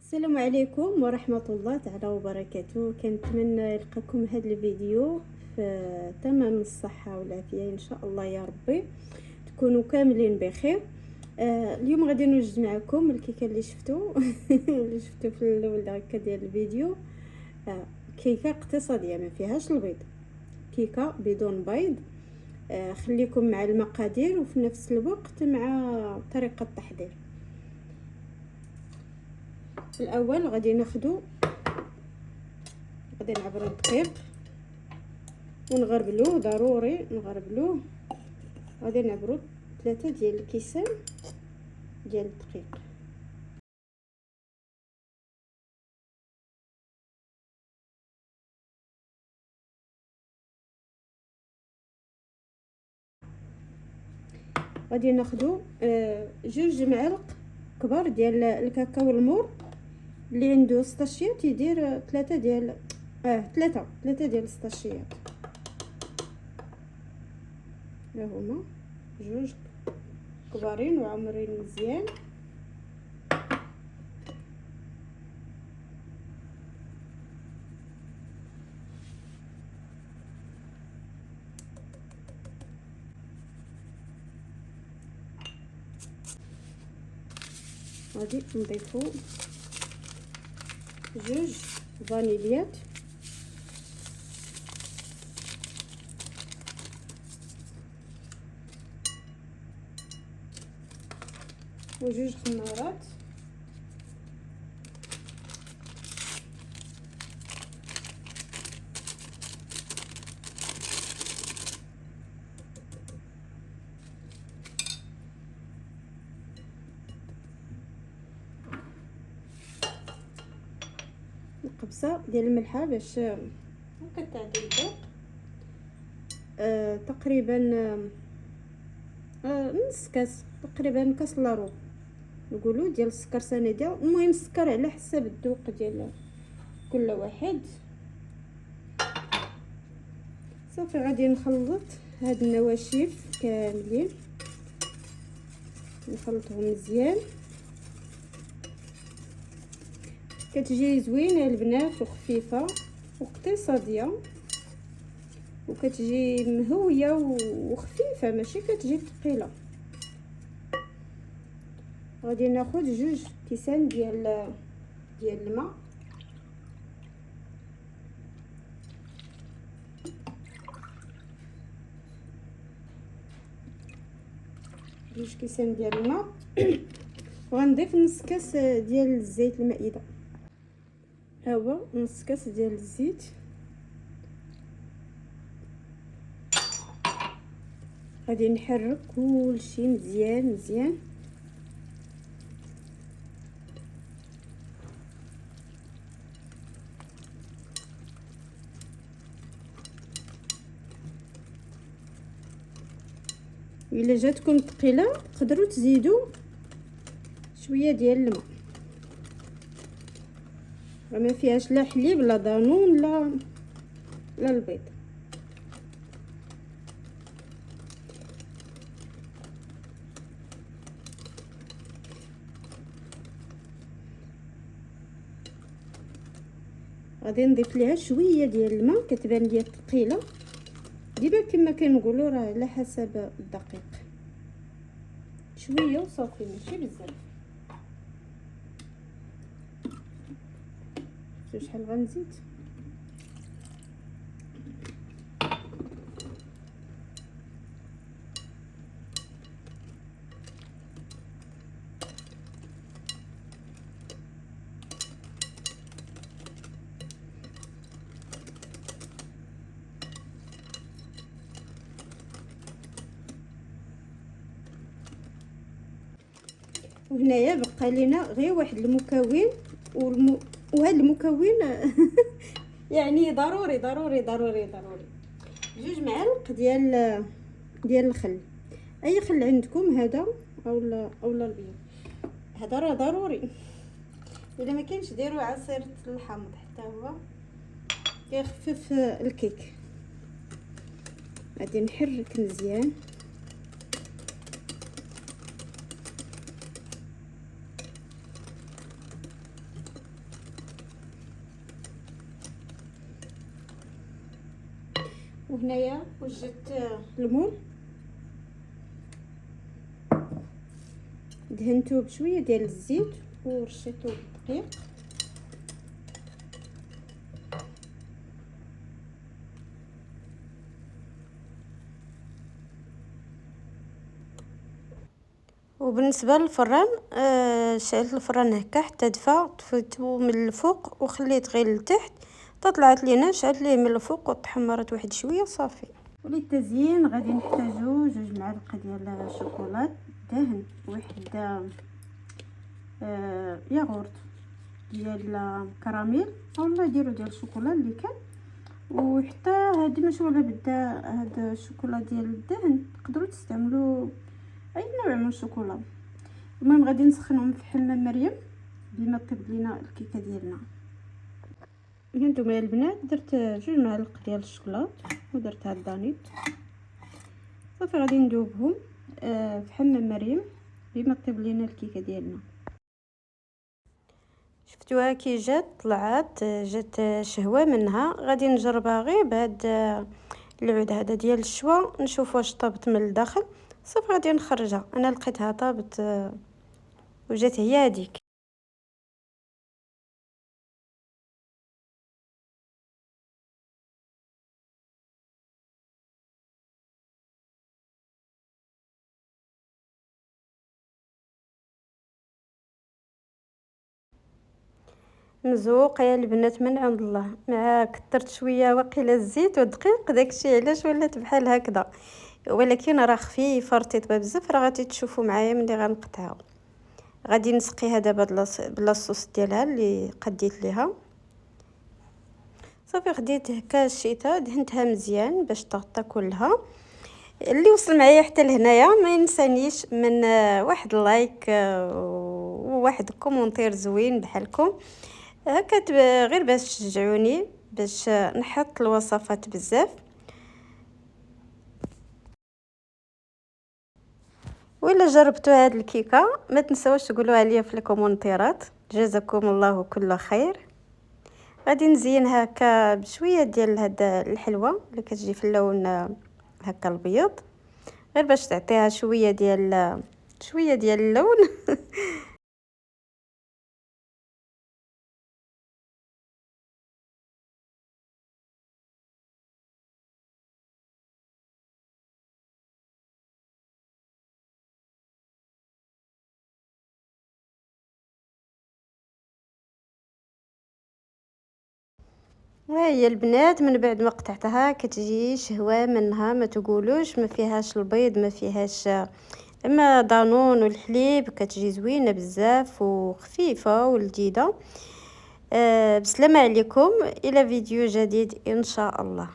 السلام عليكم ورحمة الله تعالى وبركاته. كنتمنى يلقاكم هذا الفيديو في تمام الصحة والعافية ان شاء الله يا ربي، تكونوا كاملين بخير. اليوم غادي نوجد معكم الكيكه اللي شفتوا اللي شفتوا في الاول هكا ديال الفيديو. كيكه اقتصاديه ما فيهاش البيض، كيكه بدون بيض. خليكم مع المقادير وفي نفس الوقت مع طريقه التحضير. في الاول غادي نعبروا الدقيق ونغربلوه، ضروري نغربلوه. غادي نعبروا 3 ديال الكيسان ديال الدقيق. غادي ناخذوا 2 معالق كبار ديال الكاكاو المور. اللي عنده سطاشيات يدير 3 ديال 3 ديال السطاشيات. ها هما 2 كبارين وعمرين مزيان. غادي نضيفو 2 فانيليات و2 خمارات. قبصه ديال الملحه باش هكا تعدل الذوق. تقريبا نص كاس، تقريبا كاس لارو نقولوا ديال السكر سنيده. المهم السكر على حسب الذوق ديال كل واحد. صافي غادي نخلط هاد النواشف كاملين، نخلطهم مزيان. كتجي زوينه البنات وخفيفه واقتصاديه، وكتجي مهويه وخفيفه ماشي كتجي ثقيله. غادي ناخذ 2 كيسان ديال الماء. جوج كيسان ديال الماء وغنضيف نص كاس ديال الزيت المائده. ها هو نص كاس ديال الزيت. غادي نحرك كلشي مزيان مزيان. الا جاتكم ثقيله تقدروا تزيدوا شويه ديال الماء. ما فيهاش لا حليب لا دانون لا البيض. غادي نضيف ليها شويه ديال الماء. كتبان ليا ثقيله، ديما كما كنقولوا راه على حسب الدقيق، شويه وصافي ماشي بزاف. شحال غنزيد؟ وهنايا بقى لينا غير واحد المكون وهذا المكون يعني ضروري ضروري ضروري ضروري 2 معالق ديال الخل. اي خل عندكم، هذا اولا البيض، هذا راه ضروري. الا ما كاينش ديروا عصير الحامض حتى هو كيخفف الكيك. غادي نحرك مزيان. وهنايا وجدت المول دهنته بشويه ديال الزيت ورشيته بالدقيق. وبالنسبه للفران شعلت الفران هكا حتى دفا، طفيتو من الفوق وخليت غير لتحت، طلعت لينا شعلت ليه من الفوق وتحمرت واحد شويه صافي. وللتزيين غادي نحتاجو 2 معالق ديال الشوكولات دهن، واحد ياغورت ديال كراميل اولا ديرو ديال الشوكولا اللي كان، وحتى هادي ماشي ولا بدا هاد الشوكولا ديال الدهن تقدروا تستعملوا اي نوع من الشوكولا. المهم غادي نسخنهم في حمام مريم بما طيب لينا الكيكه ديالنا. هانتوما يا البنات درت 2 معالق ديال الشوكولاط ودرت هاد الدانيت صافي، غادي ندوبهم في حمام مريم بما طيب لينا الكيكه ديالنا. شفتوها كي جات طلعت جات شهوه منها، غادي نجربها غير بهاد العود هذا ديال الشوا نشوف واش طابت من الداخل. صافي غادي نخرجها، انا لقيتها طابت وجات هي هذيك. مزوقه يا البنات من عند الله، مع كثرت شويه وقيله الزيت والدقيق داكشي علاش ولات بحال هكذا، ولكن راه خفيفه رطيبه بزاف. راه غادي تشوفوا معايا ملي غنقطعها. غادي نسقيها دابا بلا الصوص ديالها اللي قديت ليها. صافي خديت هكا شيته دهنتها مزيان باش تغطى كلها. اللي وصل معايا حتى لهنايا ما ينسانيش من واحد لايك وواحد كومونتير زوين بحالكم هكا، غير باش تشجعوني باش نحط الوصفات بزاف. وإلا جربتوا هاد الكيكه ما تنساوش تقولوها ليا في الكومونتيرات. جزاكم الله كل خير. غادي نزينها هكا بشويه ديال هاد الحلوه اللي كتجي في اللون هكا البيض، غير باش تعطيها شويه ديال اللون. هي البنات من بعد ما قطعتها كتجي شهوه منها ما تقولوش، ما فيهاش البيض ما فيهاش، اما دانون والحليب كتجي زوينه بزاف وخفيفه ولذيذه. بسلامه عليكم، الى فيديو جديد ان شاء الله.